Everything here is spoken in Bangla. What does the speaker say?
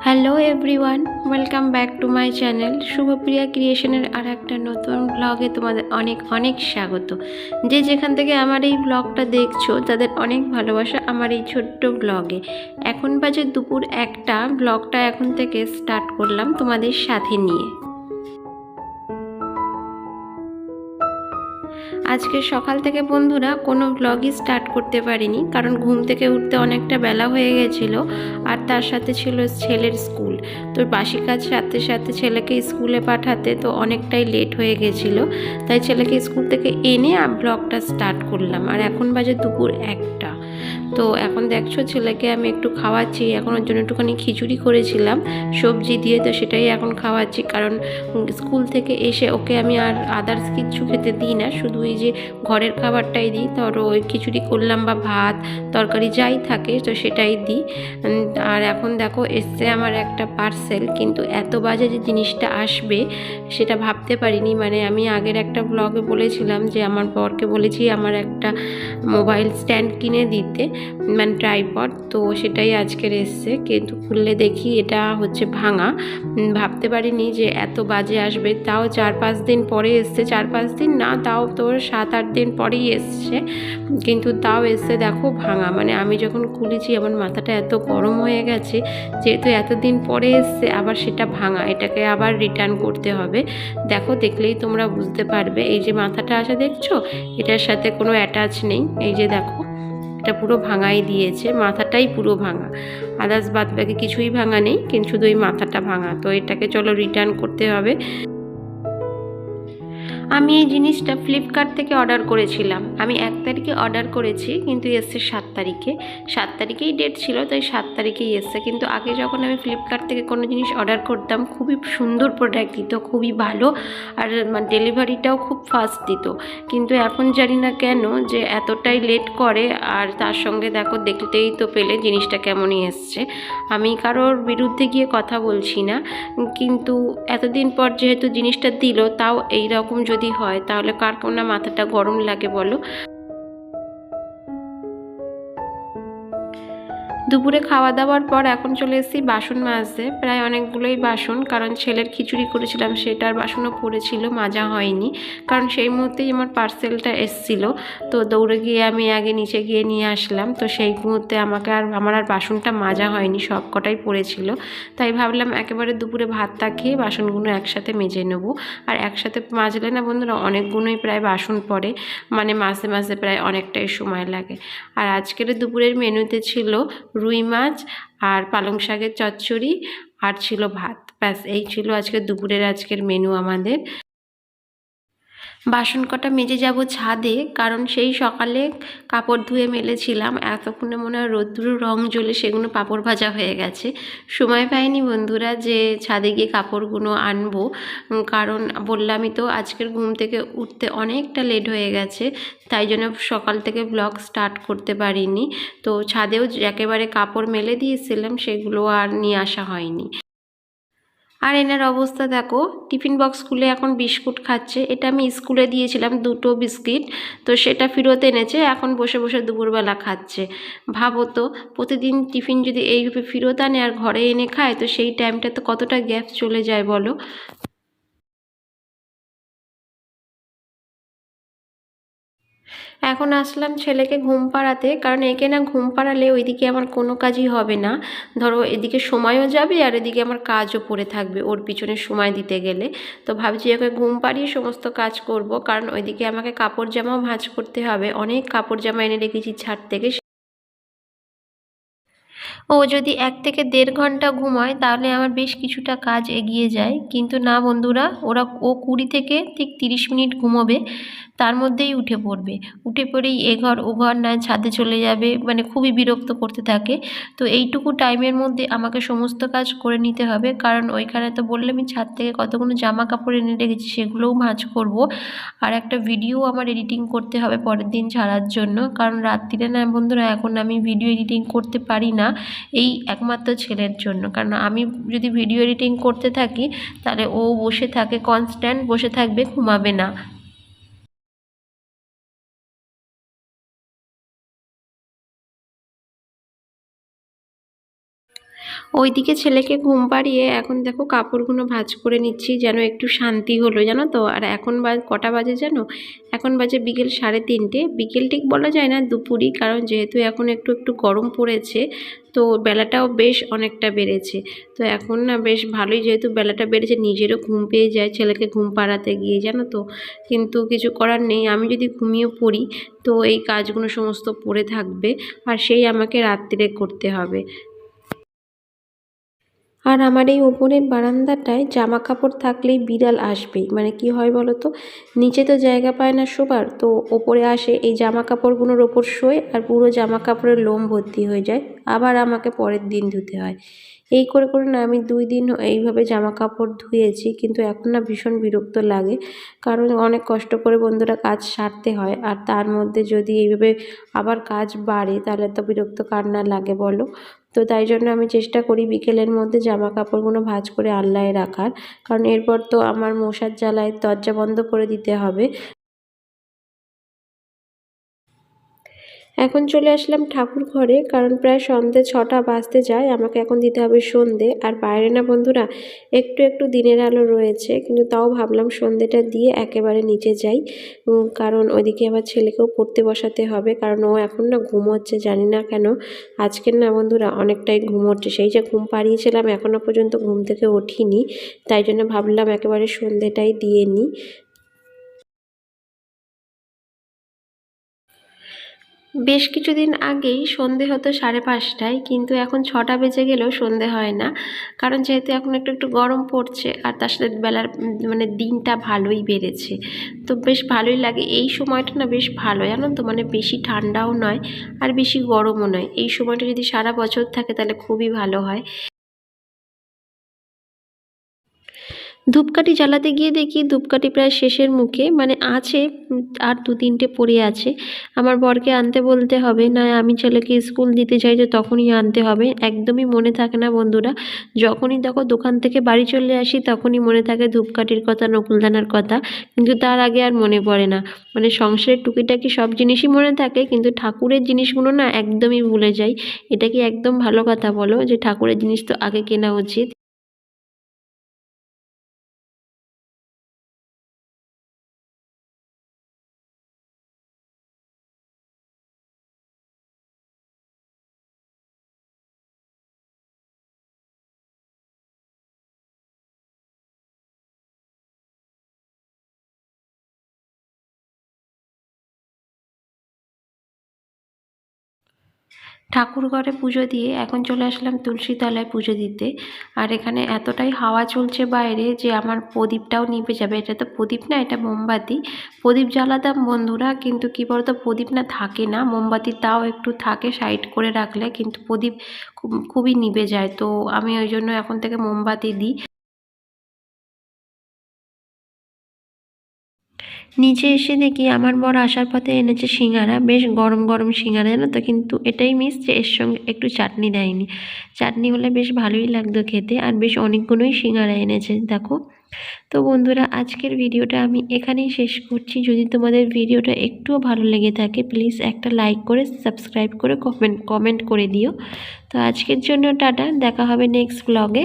Hello everyone, welcome back to my channel Shubhapriya ক্রিয়েশনের আর একটা নতুন ব্লগে তোমাদের অনেক অনেক স্বাগত। যে যেখান থেকে আমার এই ব্লগটা দেখছো তাদের অনেক ভালোবাসা আমার এই ছোট্ট ব্লগে। এখন বাজে দুপুর 1টা, ব্লগটা এখন থেকে স্টার্ট করলাম তোমাদের সাথে নিয়ে। আজকে সকাল থেকে বন্ধুরা কোনো ব্লগই স্টার্ট করতে পারিনি, কারণ ঘুম থেকে উঠতে অনেকটা বেলা হয়ে গেছিলো। আর তার সাথে ছিল ছেলের স্কুল, তো বাসি কাজ সাথে সাথে ছেলেকে স্কুলে পাঠাতে তো অনেকটাই লেট হয়ে গেছিলো। তাই ছেলেকে স্কুল থেকে এনে ব্লগটা স্টার্ট করলাম। আর এখন বাজে দুপুর 1টা। তো এখন দেখছো ছেলেকে আমি একটু খাওয়াচ্ছি। এখন ওর জন্য একটুখানি খিচুড়ি করেছিলাম সবজি দিয়ে, তো সেটাই এখন খাওয়াচ্ছি। কারণ স্কুল থেকে এসে ওকে আমি আর আদার্স কিচ্ছু খেতে দিই না, শুধু এই যে ঘরের খাবারটাই দিই। ধরো ওই খিচুড়ি করলাম বা ভাত তরকারি যাই থাকে তো সেটাই দিই। আর এখন দেখো এসছে আমার একটা পার্সেল, কিন্তু এত বাজে যে জিনিসটা আসবে সেটা ভাবতে পারিনি। মানে আমি আগের একটা ব্লগে বলেছিলাম যে আমার বরকে বলেছি আমার একটা মোবাইল স্ট্যান্ড কিনে দিতে, মানে ট্রাইপড, তো সেটাই আজকের এসছে। কিন্তু খুললে দেখি এটা হচ্ছে ভাঙা। ভাবতে পারিনি যে এত বাজে আসবে। তাও 4-5 দিন পরে এসছে, 4-5 দিন না, তাও তোর 7-8 দিন পরেই এসছে, কিন্তু তাও এসছে দেখো ভাঙা। মানে আমি যখন খুলেছি আমার মাথাটা এত গরম হয়ে গেছে, যেহেতু এতদিন পরে এসছে আবার সেটা ভাঙা, এটাকে আবার রিটার্ন করতে হবে। দেখো দেখলেই তোমরা বুঝতে পারবে। এই যে মাথাটা আসা দেখছো, এটার সাথে কোনো অ্যাটাচ নেই। এই যে দেখো এটা পুরো ভাঙাই দিয়েছে, মাথাটাই পুরো ভাঙা, আদার্স বাদ বাকি কিছুই ভাঙা নেই, কিন্তু শুধু এই মাথাটা ভাঙা। তো এটাকে চলো রিটার্ন করতে হবে। আমি এই জিনিসটা ফ্লিপকার্ট থেকে অর্ডার করেছিলাম। আমি 1 তারিখে অর্ডার করেছি, কিন্তু এসছে 7 তারিখে। 7 তারিখেই ডেট ছিল, তাই 7 তারিখেই এসছে। কিন্তু আগে যখন আমি ফ্লিপকার্ট থেকে কোনো জিনিস অর্ডার করতাম খুবই সুন্দর প্রোডাক্ট দিত, খুবই ভালো, আর ডেলিভারিটাও খুব ফাস্ট দিত। কিন্তু এখন জানি না কেন যে এতটাই লেট করে। আর তার সঙ্গে দেখো দেখতেই তো পেলে জিনিসটা কেমনই এসছে। আমি কারোর বিরুদ্ধে গিয়ে কথা বলছি না, কিন্তু এতদিন পর যেহেতু জিনিসটা দিল, তাও এই রকম যদি হয় তাহলে কার না মাথাটা গরম লাগে বলো। দুপুরে খাওয়া দাওয়ার পর এখন চলে এসেছি বাসন মাজতে। প্রায় অনেকগুলোই বাসন, কারণ ছেলের খিচুড়ি করেছিলাম সেটার বাসনও পড়েছিল, মাজা হয়নি। কারণ সেই মুহূর্তেই আমার পার্সেলটা এসেছিলো, তো দৌড়ে গিয়ে আমি আগে নিচে গিয়ে নিয়ে আসলাম। তো সেই মুহূর্তে আমার আর বাসনটা মাজা হয়নি, সব কটাই পড়েছিল। তাই ভাবলাম একেবারে দুপুরে ভাতটা খেয়ে বাসনগুলো একসাথে মেজে নেবো। আর একসাথে মাজলে না বন্ধুরা অনেকগুলোই প্রায় বাসন পড়ে, মানে মাঝে মাঝে প্রায় অনেকটাই সময় লাগে। আর আজকের দুপুরের মেনুতে ছিল রুই মাছ আর পালং শাকের চচ্চড়ি, আর ছিল ভাত। ব্যাস এই ছিল আজকের মেনু আমাদের। বাসন কটা মেজে যাব ছাদে, কারণ সেই সকালে কাপড় ধুয়ে মেলেছিলাম, এতক্ষণে মনে হয় রোদ্দুর রং জ্বলে সেগুলো পাঁপড় ভাজা হয়ে গেছে। সময় পাইনি বন্ধুরা যে ছাদে গিয়ে কাপড়গুলো আনবো, কারণ বললামই তো আজকের ঘুম থেকে উঠতে অনেকটা লেট হয়ে গেছে, তাই জন্য সকাল থেকে ব্লগ স্টার্ট করতে পারিনি। তো ছাদেও একেবারে কাপড় মেলে দিয়েছিলাম, সেগুলো আর নিয়ে আসা হয়নি। আর এনার অবস্থা দেখো, টিফিন বক্স খুলে এখন বিস্কুট খাচ্ছে। এটা আমি স্কুলে দিয়েছিলাম 2টো বিস্কিট, তো সেটা ফেরত এনেছে, এখন বসে বসে দুপুরবেলা খাচ্ছে। ভাবো তো, প্রতিদিন টিফিন যদি এইভাবে ফেরত আনে আর ঘরে এনে খায়, তো সেই টাইমটা তো কতটা গ্যাপ চলে যায় বলো। এখন আসলাম ছেলেকে ঘুম পাড়াতে, কারণ একে না ঘুম পাড়ালে ওইদিকে আমার কোনো কাজই হবে না। ধরো এদিকে সময়ও যাবে আর এদিকে আমার কাজও পড়ে থাকবে ওর পিছনে সময় দিতে গেলে। তো ভাবছি ওকে ঘুম পাড়িয়ে সমস্ত কাজ করব, কারণ ওইদিকে আমাকে কাপড় জামাও ভাঁজ করতে হবে, অনেক কাপড় জামা এনে রেখেছি ছাদ থেকে। ও যদি 1 থেকে 1.5 ঘন্টা ঘুমায় তাহলে আমার বেশ কিছুটা কাজ এগিয়ে যায়, কিন্তু না বন্ধুরা, ও 20 থেকে ঠিক 30 মিনিট ঘুমোবে, তার মধ্যেই উঠে পড়বে। উঠে পড়েই এ ঘর ও ঘর নয় ছাদে চলে যাবে, মানে খুবই বিরক্ত করতে থাকে। তো এইটুকু টাইমের মধ্যে আমাকে সমস্ত কাজ করে নিতে হবে, কারণ ওইখানে তো বললামই ছাদ থেকে কতগুলো জামা কাপড় এনে রেখেছি, সেগুলোও ভাঁজ করব। আর একটা ভিডিও আমার এডিটিং করতে হবে পরের দিন ছাড়ার জন্য, কারণ রাত্রিরে না বন্ধুরা এখন আমি ভিডিও এডিটিং করতে পারি না, এই একমাত্র ছেলের জন্য। কারণ আমি যদি ভিডিও এডিটিং করতে থাকি তাহলে ও বসে থাকে, কনস্ট্যান্ট বসে থাকবে, ঘুমাবে না। ওইদিকে ছেলেকে ঘুম পাড়িয়ে এখন দেখো কাপড়গুলো ভাঁজ করে নিচ্ছি, যেন একটু শান্তি হলো জানো তো। আর এখন কটা বাজে জানো? এখন বাজে বিকেল 3:30। বিকেল ঠিক বলা যায় না, দুপুরই, কারণ যেহেতু এখন একটু একটু গরম পড়েছে তো বেলাটাও বেশ অনেকটা বেড়েছে। তো এখন না বেশ ভালোই, যেহেতু বেলাটা বেড়েছে নিজেরও ঘুম পেয়ে যায় ছেলেকে ঘুম পাড়াতে গিয়ে জানো তো। কিন্তু কিছু করার নেই, আমি যদি ঘুমিয়ে পড়ি তো এই কাজগুলো সমস্ত পড়ে থাকবে আর সেই আমাকে রাত্রিরে করতে হবে। আর আমার এই ওপরের বারান্দাটায় জামা কাপড় থাকলেই বিড়াল আসবেই, মানে কি হয় বলো তো, নিচে তো জায়গা পায় না শোবার, তো ওপরে আসে এই জামা কাপড়গুলোর ওপর শোয় আর পুরো জামা কাপড়ের লোম ভর্তি হয়ে যায়, আবার আমাকে পরের দিন ধুতে হয়। এই করে করে না আমি 2 দিন এইভাবে জামা কাপড় ধুয়েছি, কিন্তু এখন না ভীষণ বিরক্ত লাগে, কারণ অনেক কষ্ট করে বন্ধুরা কাজ সারতে হয়, আর তার মধ্যে যদি এইভাবে আবার কাজ বাড়ে তাহলে তো বিরক্ত কার না লাগে বলো। তো তাই জন্য আমি চেষ্টা করি বিকেলের মধ্যে জামা কাপড়গুলো ভাঁজ করে আলনায় রাখার, কারণ এরপর তো আমার মশার জ্বালায় দরজা বন্ধ করে দিতে হবে। এখন চলে আসলাম ঠাকুর ঘরে, কারণ প্রায় সন্ধ্যে 6টা বাজতে যায়, আমাকে এখন দিতে হবে সন্ধে। আর বাইরে না বন্ধুরা একটু একটু দিনের আলো রয়েছে, কিন্তু তাও ভাবলাম সন্ধেটা দিয়ে একেবারে নিচে যাই, কারণ ওইদিকে আবার ছেলেকেও পড়তে বসাতে হবে, কারণ ও এখন না ঘুমোচ্ছে, জানি না কেন আজকের না বন্ধুরা অনেকটাই ঘুমোচ্ছে, সেই যে ঘুম পাড়িয়েছিলাম এখনও পর্যন্ত ঘুম থেকে ওঠিনি, তাই জন্য ভাবলাম একেবারে সন্ধেটাই দিয়ে নিই। বেশ কিছুদিন আগেই সন্ধে হতো 5:30টায়, কিন্তু এখন 6টা বেজে গেলেও সন্ধে হয় না, কারণ যেহেতু এখন একটু একটু গরম পড়ছে আর তার সাথে বেলার মানে দিনটা ভালোই বেড়েছে, তো বেশ ভালোই লাগে। এই সময়টা না বেশ ভালো জানো তো, মানে বেশি ঠান্ডাও নয় আর বেশি গরমও নয়, এই সময়টা যদি সারা বছর থাকে তাহলে খুবই ভালো হয়। ধূপকাঠি জ্বালাতে গিয়ে দেখি ধূপকাঠি প্রায় শেষের মুখে, মানে আছে আর 2-3টে পড়ে আছে। আমার বরকে আনতে বলতে হবে, না আমি ছেলেকে স্কুল দিতে চাই যে তখনই আনতে হবে, একদমই মনে থাকে না বন্ধুরা। যখনই দেখো দোকান থেকে বাড়ি চলে আসি তখনই মনে থাকে ধূপকাঠির কথা, নকুলদানার কথা, কিন্তু তার আগে আর মনে পড়ে না। মানে সংসারের টুকিটাকি সব জিনিসই মনে থাকে, কিন্তু ঠাকুরের জিনিসগুলো না একদমই ভুলে যাই। এটা কি একদম ভালো কথা বলো, যে ঠাকুরের জিনিস তো আগে কেনা উচিত। ঠাকুর ঘরে পুজো দিয়ে এখন চলে আসলাম তুলসী তলায় পুজো দিতে। আর এখানে এতটাই হাওয়া চলছে বাইরে যে আমার প্রদীপটাও নিভে যাবে। এটা তো প্রদীপ না, এটা মোমবাতি। প্রদীপ জ্বালাতাম বন্ধুরা, কিন্তু কী বলতো প্রদীপ না থাকে না, মোমবাতি তাও একটু থাকে সাইড করে রাখলে, কিন্তু প্রদীপ খুবই নিভে যায়, তো আমি ওই জন্য এখন থেকে মোমবাতি দিই। নিচে এসে দেখি আমার বর আসার পথে এনেছে সিঙ্গারা, বেশ গরম গরম সিঙ্গারা জানো তো, কিন্তু এটাই মিস যে এর সঙ্গে একটু চাটনি দেয়নি। চাটনি হলে বেশ ভালোই লাগতো খেতে, আর বেশ অনেকগুলোই সিঙ্গারা এনেছে দেখো। তো বন্ধুরা আজকের ভিডিওটা আমি এখানেই শেষ করছি। যদি তোমাদের ভিডিওটা একটুও ভালো লেগে থাকে প্লিজ একটা লাইক করে সাবস্ক্রাইব করে কমেন্ট করে দিও। তো আজকের জন্য টাটা, দেখা হবে নেক্সট ব্লগে।